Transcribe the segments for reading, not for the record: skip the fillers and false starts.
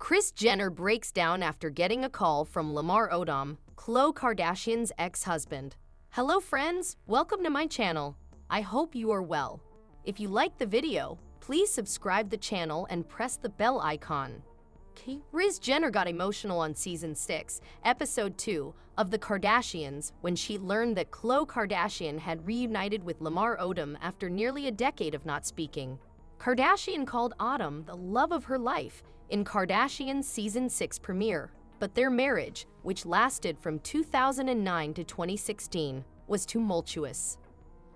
Kris Jenner breaks down after getting a call from Lamar Odom, Khloé Kardashian's ex-husband. Hello friends, welcome to my channel. I hope you are well. If you liked the video, please subscribe the channel and press the bell icon. Kris Jenner got emotional on Season 6, Episode 2 of The Kardashians when she learned that Khloé Kardashian had reunited with Lamar Odom after nearly a decade of not speaking. Kardashian called Odom the love of her life in Kardashian's Season 6 premiere, but their marriage, which lasted from 2009 to 2016, was tumultuous.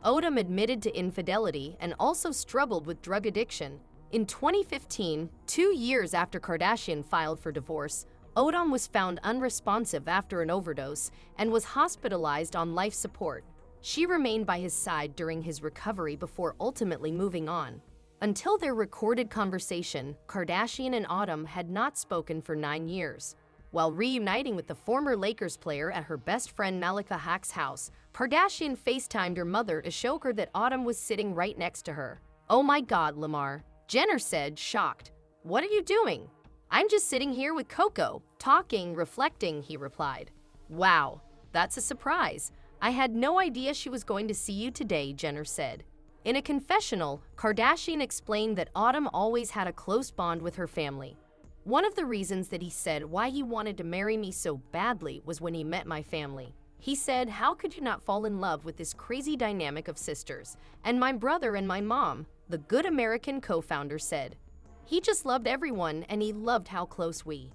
Odom admitted to infidelity and also struggled with drug addiction. In 2015, 2 years after Kardashian filed for divorce, Odom was found unresponsive after an overdose and was hospitalized on life support. She remained by his side during his recovery before ultimately moving on. Until their recorded conversation, Kardashian and Odom had not spoken for 9 years. While reuniting with the former Lakers player at her best friend Malika Hack's house, Kardashian FaceTimed her mother to show her that Odom was sitting right next to her. "Oh my God, Lamar," Jenner said, shocked. "What are you doing?" "I'm just sitting here with Coco, talking, reflecting," he replied. "Wow, that's a surprise. I had no idea she was going to see you today," Jenner said. In a confessional, Kardashian explained that Odom always had a close bond with her family. "One of the reasons that he said why he wanted to marry me so badly was when he met my family. He said, 'How could you not fall in love with this crazy dynamic of sisters? And my brother and my mom,'" the Good American co-founder said. "He just loved everyone and he loved how close we."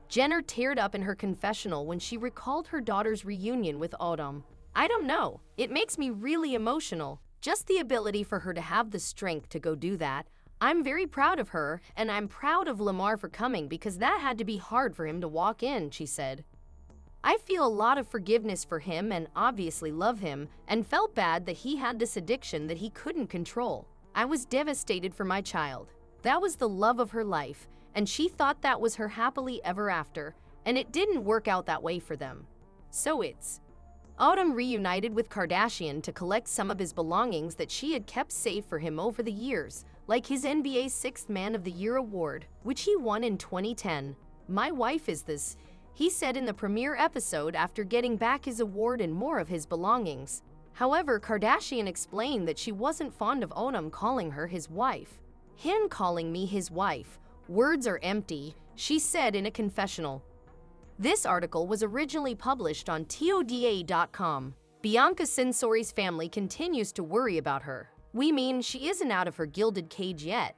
Jenner teared up in her confessional when she recalled her daughter's reunion with Odom. "I don't know, it makes me really emotional. Just the ability for her to have the strength to go do that. I'm very proud of her, and I'm proud of Lamar for coming because that had to be hard for him to walk in," she said. "I feel a lot of forgiveness for him and obviously love him and felt bad that he had this addiction that he couldn't control. I was devastated for my child. That was the love of her life, and she thought that was her happily ever after, and it didn't work out that way for them. So it's..." Odom reunited with Kardashian to collect some of his belongings that she had kept safe for him over the years, like his NBA's Sixth Man of the Year award, which he won in 2010. "My wife is this," he said in the premiere episode after getting back his award and more of his belongings. However, Kardashian explained that she wasn't fond of Odom calling her his wife. "Him calling me his wife. Words are empty," she said in a confessional. This article was originally published on toda.com. Bianca Censori's family continues to worry about her. "We mean she isn't out of her gilded cage yet."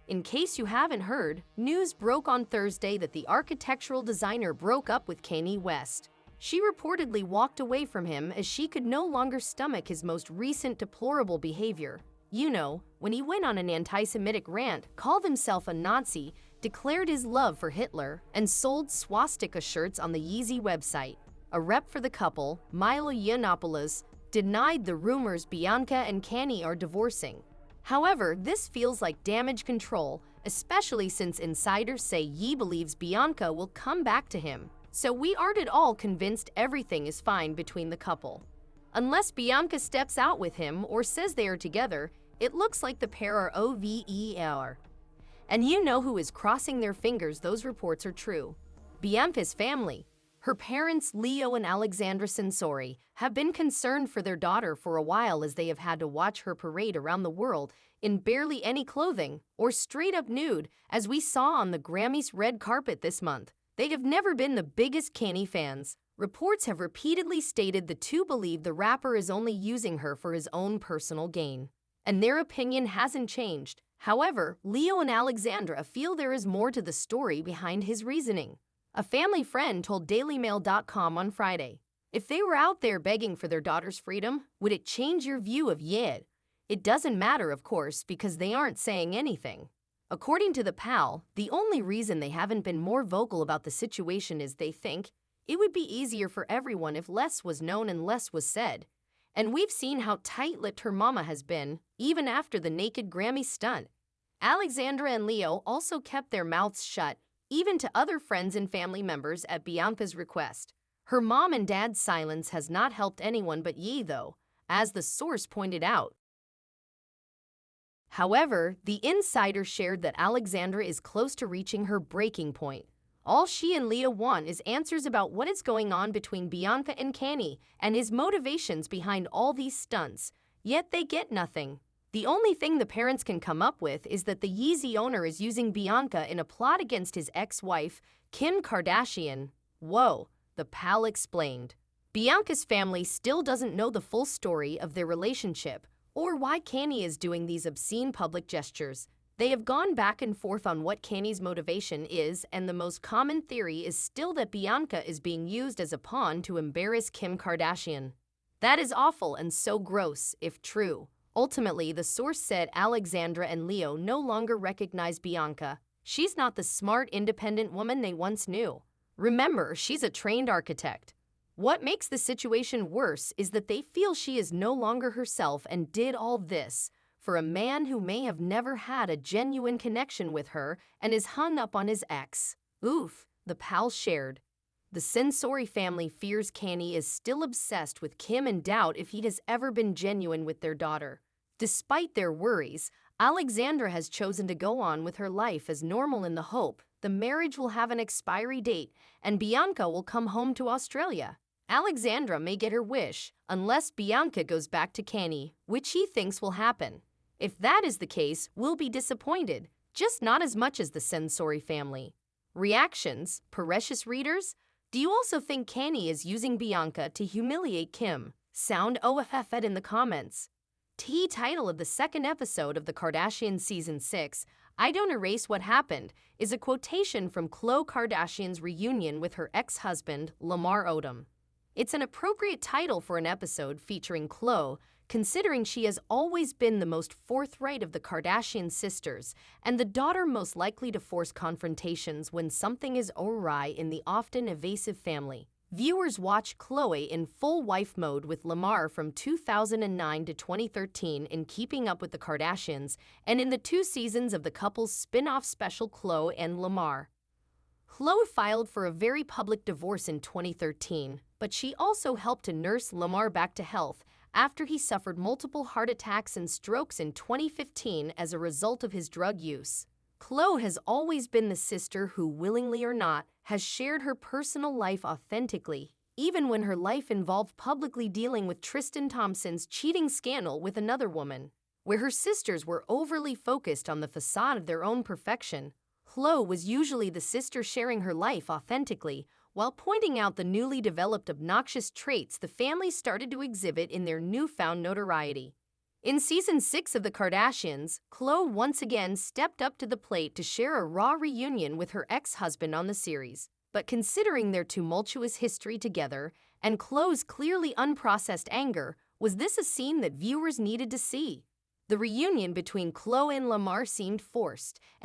In case you haven't heard, news broke on Thursday that the architectural designer broke up with Kanye West. She reportedly walked away from him as she could no longer stomach his most recent deplorable behavior. You know, when he went on an anti-Semitic rant, called himself a Nazi, declared his love for Hitler, and sold swastika shirts on the Yeezy website. A rep for the couple, Milo Yiannopoulos, denied the rumors Bianca and Kanye are divorcing. However, this feels like damage control, especially since insiders say Ye believes Bianca will come back to him. So we aren't at all convinced everything is fine between the couple. Unless Bianca steps out with him or says they are together, it looks like the pair are over. And you know who is crossing their fingers those reports are true. Bianca's family. Her parents, Leo and Alexandra Censori, have been concerned for their daughter for a while as they have had to watch her parade around the world in barely any clothing or straight up nude, as we saw on the Grammys red carpet this month. They have never been the biggest Kanye fans. Reports have repeatedly stated the two believe the rapper is only using her for his own personal gain. And their opinion hasn't changed. However, Leo and Alexandra feel there is more to the story behind his reasoning. A family friend told DailyMail.com on Friday, "If they were out there begging for their daughter's freedom, would it change your view of Ye? It doesn't matter, of course, because they aren't saying anything." According to the pal, the only reason they haven't been more vocal about the situation is they think it would be easier for everyone if less was known and less was said. And we've seen how tight-lipped her mama has been, even after the naked Grammy stunt. Alexandra and Leo also kept their mouths shut, even to other friends and family members at Bianca's request. Her mom and dad's silence has not helped anyone but Ye, though, as the source pointed out. However, the insider shared that Alexandra is close to reaching her breaking point. All she and Leo want is answers about what is going on between Bianca and Kenny and his motivations behind all these stunts, yet they get nothing. The only thing the parents can come up with is that the Yeezy owner is using Bianca in a plot against his ex-wife, Kim Kardashian. Whoa, the pal explained. Bianca's family still doesn't know the full story of their relationship or why Kenny is doing these obscene public gestures. They have gone back and forth on what Kenny's motivation is, and the most common theory is still that Bianca is being used as a pawn to embarrass Kim Kardashian. That is awful and so gross, if true. Ultimately, the source said Alexandra and Leo no longer recognize Bianca. She's not the smart, independent woman they once knew. Remember, she's a trained architect. What makes the situation worse is that they feel she is no longer herself and did all this for a man who may have never had a genuine connection with her and is hung up on his ex. Oof, the pal shared. The Sensori family fears Kenny is still obsessed with Kim and doubt if he has ever been genuine with their daughter. Despite their worries, Alexandra has chosen to go on with her life as normal in the hope the marriage will have an expiry date and Bianca will come home to Australia. Alexandra may get her wish unless Bianca goes back to Kenny, which he thinks will happen. If that is the case, we'll be disappointed, just not as much as the Sensori family. Reactions, Precious readers? Do you also think Kenny is using Bianca to humiliate Kim? Sound OFF in the comments. T title of the second episode of the Kardashian Season 6, I Don't Erase What Happened, is a quotation from Khloé Kardashian's reunion with her ex-husband, Lamar Odom. It's an appropriate title for an episode featuring Khloé, considering she has always been the most forthright of the Kardashian sisters and the daughter most likely to force confrontations when something is awry in the often evasive family. Viewers watch Khloé in full wife mode with Lamar from 2009 to 2013 in Keeping Up with the Kardashians and in the 2 seasons of the couple's spin-off special Khloé and Lamar. Khloé filed for a very public divorce in 2013, but she also helped to nurse Lamar back to health after he suffered multiple heart attacks and strokes in 2015 as a result of his drug use. Khloé has always been the sister who, willingly or not, has shared her personal life authentically, even when her life involved publicly dealing with Tristan Thompson's cheating scandal with another woman. Where her sisters were overly focused on the facade of their own perfection, Khloé was usually the sister sharing her life authentically, while pointing out the newly developed obnoxious traits the family started to exhibit in their newfound notoriety. In Season 6 of The Kardashians, Khloé once again stepped up to the plate to share a raw reunion with her ex-husband on the series. But considering their tumultuous history together and Khloé's clearly unprocessed anger, was this a scene that viewers needed to see? The reunion between Khloé and Lamar seemed forced,